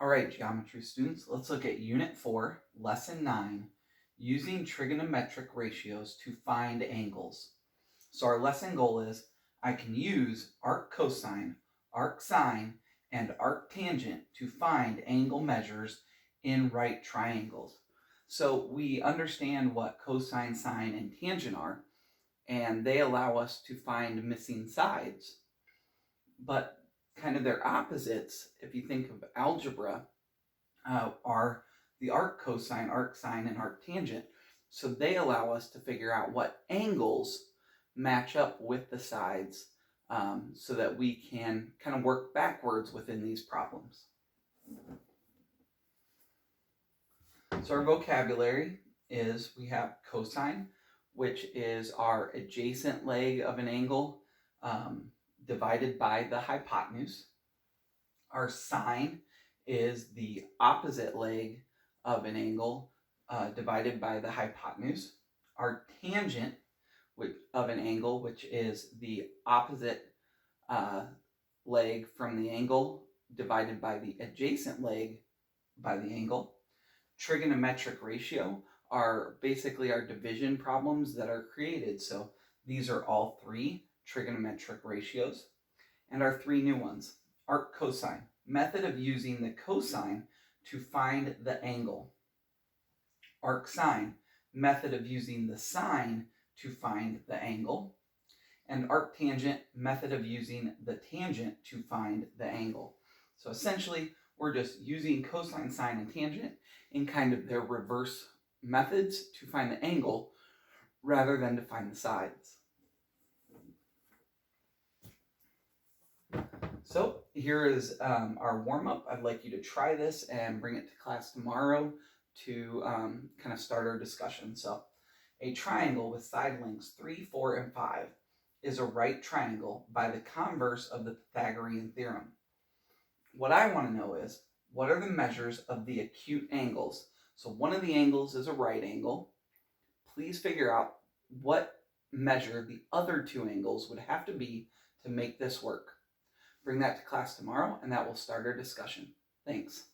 All right, geometry students, let's look at Unit 4, Lesson 9, using trigonometric ratios to find angles. So our lesson goal is, I can use arccosine, arcsine, and arctangent to find angle measures in right triangles. So we understand what cosine, sine, and tangent are, and they allow us to find missing sides. But kind of their opposites, if you think of algebra, are the arccosine, arcsine, and arctangent. So they allow us to figure out what angles match up with the sides so that we can kind of work backwards within these problems. So our vocabulary is, we have cosine, which is our adjacent leg of an angle divided by the hypotenuse. Our sine is the opposite leg of an angle divided by the hypotenuse. Our tangent of an angle, which is the opposite leg from the angle divided by the adjacent leg by the angle. Trigonometric ratio are basically our division problems that are created. So these are all three trigonometric ratios. And our three new ones. Arccosine, method of using the cosine to find the angle. Arcsine, method of using the sine to find the angle. And arctangent, method of using the tangent to find the angle. So essentially, we're just using cosine, sine, and tangent in kind of their reverse methods to find the angle rather than to find the sides. So here is our warm-up. I'd like you to try this and bring it to class tomorrow to kind of start our discussion. So a triangle with side lengths 3, 4, and 5 is a right triangle by the converse of the Pythagorean theorem. What I want to know is, what are the measures of the acute angles? So one of the angles is a right angle. Please figure out what measure the other two angles would have to be to make this work. Bring that to class tomorrow, and that will start our discussion. Thanks.